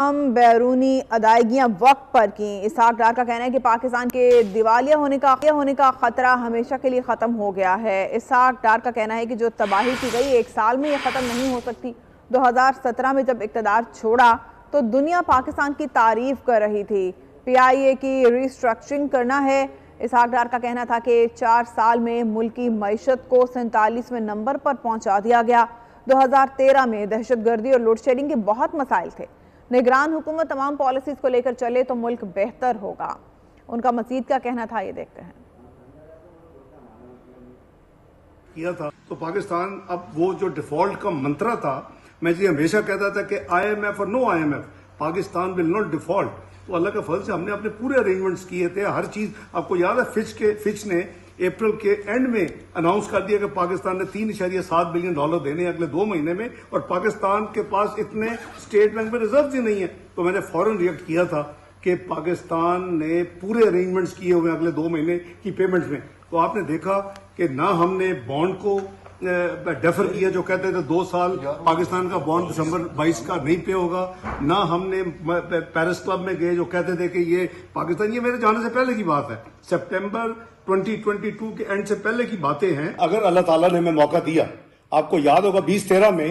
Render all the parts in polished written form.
ہم بیرونی ادائیگیاں وقت پر کیں۔ اسحاق ڈار کا کہنا ہے کہ پاکستان کے دیوالیہ ہونے کا خطرہ ہمیشہ کے لیے ختم ہو گیا ہے۔ اسحاق ڈار کا کہنا ہے کہ جو تباہی کی گئی ایک سال میں یہ ختم نہیں ہو سکتی۔ 2017 میں جب اقتدار چھوڑا تو دنیا پاکستان کی تعریف کر رہی تھی۔ پی آئی اے کی ری سٹرکچرنگ کرنا ہے۔ اسحاق ڈار کا کہنا تھا کہ 4 سال میں ملکی معیشت کو 47ویں نمبر پر پہنچا دیا گیا۔ 2013 میں دہشت گردی اور لوڈ شیڈنگ کے بہت مسائل تھے۔ نگران حکومت تمام پالیسیز کو لے کر چلے تو ملک بہتر ہوگا۔ ان کا مزید کیا کہنا تھا، یہ دیکھتے ہیں۔ کیا تھا تو پاکستان اب وہ جو ڈیفالٹ کا منترا تھا، میں ہمیشہ کہتا تھا کہ آئی ایم ایف اور no I M F, Pakistan will not default. تو اللہ کے فضل سے ہم نے اپنے پورے ارینجمنٹس کیے تھے، ہر چیز آپ کو یاد ہے فچ نے اپریل کے اینڈ میں اناؤنس کر دیا کہ پاکستان نے $3.7 بلین دینے اگلے 2 مہینے میں، اور پاکستان کے پاس اتنے اسٹیٹ بینک میں ریزروز ہی نہیں ہے۔ تو میں نے فوراً ریئیکٹ کیا تھا کہ پاکستان نے پورے ارینجمنٹس کیے ہوئے اگلے 2 مہینے کی پیمنٹس میں۔ تو آپ نے دیکھا کہ نہ ہم نے بانڈ کو ڈیفر کیا، جو کہتے تھے 2 سال پاکستان کا بانڈ دسمبر 22 کا نہیں پے ہوگا، نہ ہم نے پیرس کلب میں گئے جو کہتے تھے کہ یہ پاکستان، یہ میرے جانے سے پہلے کی بات ہے، سپٹمبر 2022 کے اینڈ سے پہلے کی باتیں ہیں۔ اگر اللہ تعالیٰ نے ہمیں موقع دیا، آپ کو یاد ہوگا 2013 میں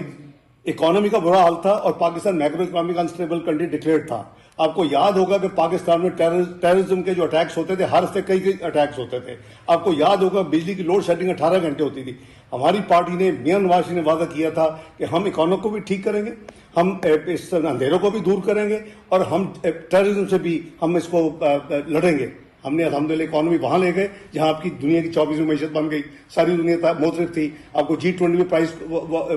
اکانومی کا برا حال تھا اور Pakistan macro economic unstable country declared تھا۔ آپ کو یاد ہوگا کہ پاکستان میں ٹیررزم کے جو اٹیکس ہوتے تھے، ہر ہفتے کئی اٹیکس ہوتے تھے۔ آپ کو یاد ہوگا بجلی کی لوڈ شیڈنگ 18 گھنٹے ہوتی تھی۔ ہماری پارٹی نے، میاں نواز شریف نے وعدہ کیا تھا کہ ہم اکانومی کو بھی ٹھیک کریں گے، ہم اس اندھیروں کو بھی دور کریں گے، اور ہم ٹیررزم سے بھی ہم اس کو لڑیں گے۔ ہم نے الحمدللہ اکانومی وہاں لے گئے جہاں آپ کی دنیا کی 24ویں معیشت بن گئی، ساری دنیا موترف تھی۔ آپ کو G20 میں پرائز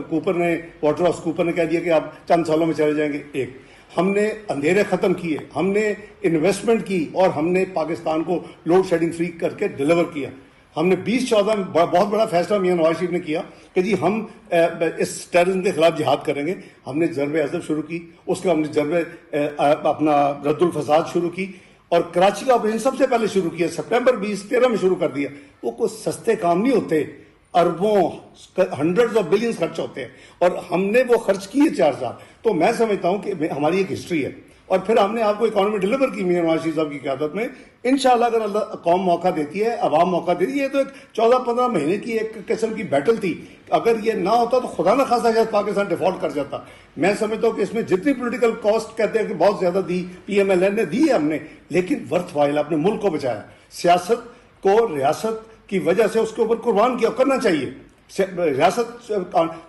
کوپر نے، واٹر ہاؤس کوپر نے کہہ دیا کہ آپ چند سالوں میں چلے جائیں گے۔ ہم نے اندھیرے ختم کیے، ہم نے انویسٹمنٹ کی، اور ہم نے پاکستان کو لوڈ شیڈنگ فری کر کے ڈیلیور کیا۔ ہم نے 2014 میں بہت بڑا فیصلہ میاں نواز شریف نے کیا کہ جی ہم اس ٹیررزم کے خلاف جہاد کریں گے۔ ہم نے ضرب عضب شروع کی، اس کے ہم نے ضرب اپنا رد الفساد شروع کی، اور کراچی کا آپریشن سب سے پہلے شروع کیا، سپٹمبر 2013 میں شروع کر دیا۔ وہ کوئی سستے کام نہیں ہوتے، اربوں، ہنڈریڈز آف بلینز خرچ ہوتے ہیں، اور ہم نے وہ خرچ کیے 4 سال۔ تو میں سمجھتا ہوں کہ ہماری ایک ہسٹری ہے، اور پھر ہم نے آپ کو اکانومی ڈیلیور کی میاں نواز شریف صاحب کی قیادت میں۔ انشاءاللہ اگر اللہ قوم موقع دیتی ہے، عوام موقع دیتی ہے، یہ تو ایک 14-15 مہینے کی ایک قسم کی بیٹل تھی۔ اگر یہ نہ ہوتا تو خدا نہ خواستہ شاید پاکستان ڈیفالٹ کر جاتا۔ میں سمجھتا ہوں کہ اس میں جتنی پولیٹیکل کاسٹ کہتے ہیں کہ بہت زیادہ دی، پی ایم ایل این نے دی ہے ہم نے، لیکن ورتھ وائل، اپنے ملک کو بچایا، سیاست کو ریاست کی وجہ سے اس کے اوپر قربان کیا، کرنا چاہیے ریاست۔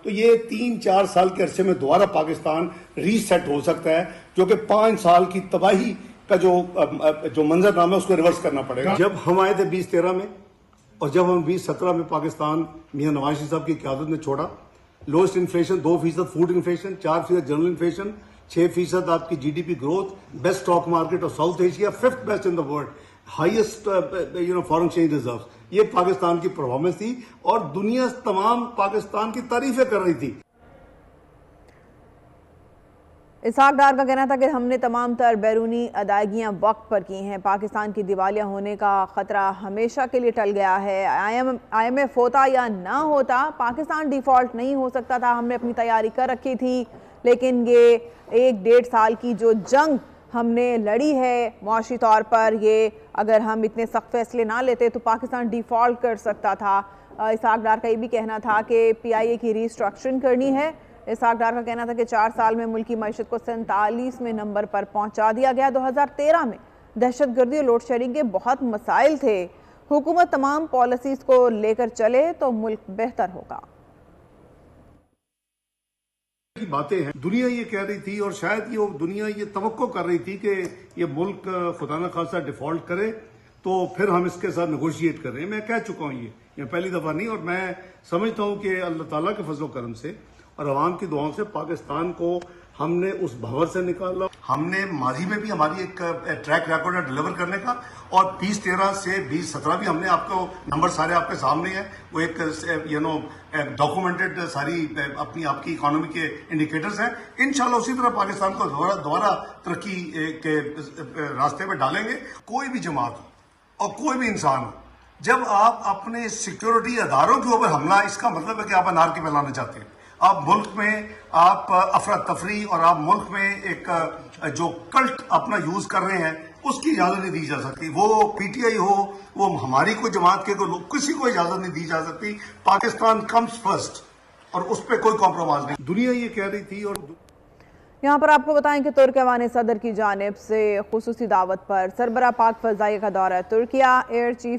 تو یہ 3-4 سال کے عرصے میں دوبارہ پاکستان ری سیٹ ہو سکتا ہے، جو کہ 5 سال کی تباہی کا جو منظر نامہ ہے اس کو ریورس کرنا پڑے گا۔ جب ہم آئے تھے 2013 میں، اور جب ہم 2017 میں پاکستان میاں نواز شریف صاحب کی قیادت میں چھوڑا، lowest inflation 2% food inflation, 4% general inflation, 6% آپ کی GDP growth, best stock market of South Asia, 5th best in the world, highest foreign exchange reserves. یہ پاکستان کی پرفارمنس تھی، اور دنیا تمام پاکستان کی تعریفیں کر رہی تھی۔ اسحاق ڈار کا کہنا تھا کہ ہم نے تمام تر بیرونی ادائیگیاں وقت پر کی ہیں۔ پاکستان کی دیوالیہ ہونے کا خطرہ ہمیشہ کے لیے ٹل گیا ہے۔ آئی ایم ایف ہوتا یا نہ ہوتا، پاکستان ڈیفالٹ نہیں ہو سکتا تھا۔ ہم نے اپنی تیاری کر رکھی تھی، لیکن یہ 1-1.5 سال کی جو جنگ ہم نے لڑی ہے معاشی طور پر، یہ اگر ہم اتنے سخت فیصلے نہ لیتے تو پاکستان ڈیفالٹ کر سکتا تھا۔ اسحاق ڈار کا یہ بھی کہنا تھا کہ پی آئی اے کی ری سٹرکچرنگ کرنی ہے۔ اسحاق ڈار کا کہنا تھا کہ 4 سال میں ملکی معیشت کو 47ویں نمبر پر پہنچا دیا گیا۔ 2013 میں دہشت گردی اور لوڈ شیڈنگ کے بہت مسائل تھے۔ حکومت تمام پالیسیز کو لے کر چلے تو ملک بہتر ہوگا۔ کی باتیں ہیں، دنیا یہ کہہ رہی تھی، اور شاید یہ دنیا یہ توقع کر رہی تھی کہ یہ ملک خدا نہ خواستہ ڈیفالٹ کرے تو پھر ہم اس کے ساتھ نیگوشیٹ کر رہے ہیں۔ میں کہہ چکا ہوں یہ پہلی دفعہ نہیں، اور میں سمجھتا ہوں کہ اللہ تعالیٰ کے فضل و کرم سے اور عوام کی دعاؤں سے پاکستان کو ہم نے اس بھنور سے نکالا۔ ہم نے ماضی میں بھی ہماری ایک ٹریک ریکارڈ ہے ڈیلیور کرنے کا، اور 2013 سے 2017 بھی ہم نے آپ کو نمبر سارے آپ کے سامنے ہیں، وہ ایک ڈاکومنٹڈ ساری اپنی آپ کی اکانومی کے انڈیکیٹرز ہیں۔ انشاءاللہ اسی طرح پاکستان کو دوبارہ ترقی کے راستے پہ ڈالیں گے۔ کوئی بھی جماعت ہو اور کوئی بھی انسان ہو، جب آپ اپنے سیکیورٹی اداروں کے اوپر حملہ، اس کا مطلب ہے کہ آپ انارکی پھیلانا چاہتے ہیں۔ آپ ملک میں آپ افراتفری، اور آپ ملک میں ایک جو کلٹ اپنا یوز کر رہے ہیں اس کی اجازت نہیں دی جا سکتی. وہ پی ٹی آئی ہو, وہ ہماری کوئی جماعت کے کوئی, کسی کو اجازت نہیں دی جا سکتی. پاکستان کمز فرسٹ اور اس پہ کوئی کمپرومائز نہیں. دنیا یہ کہہ رہی تھی. اور یہاں پر آپ کو بتائیں کہ ترک ایوان صدر کی جانب سے خصوصی دعوت پر سربراہ پاک فضائیہ کا دورہ ترکیہ. Air chief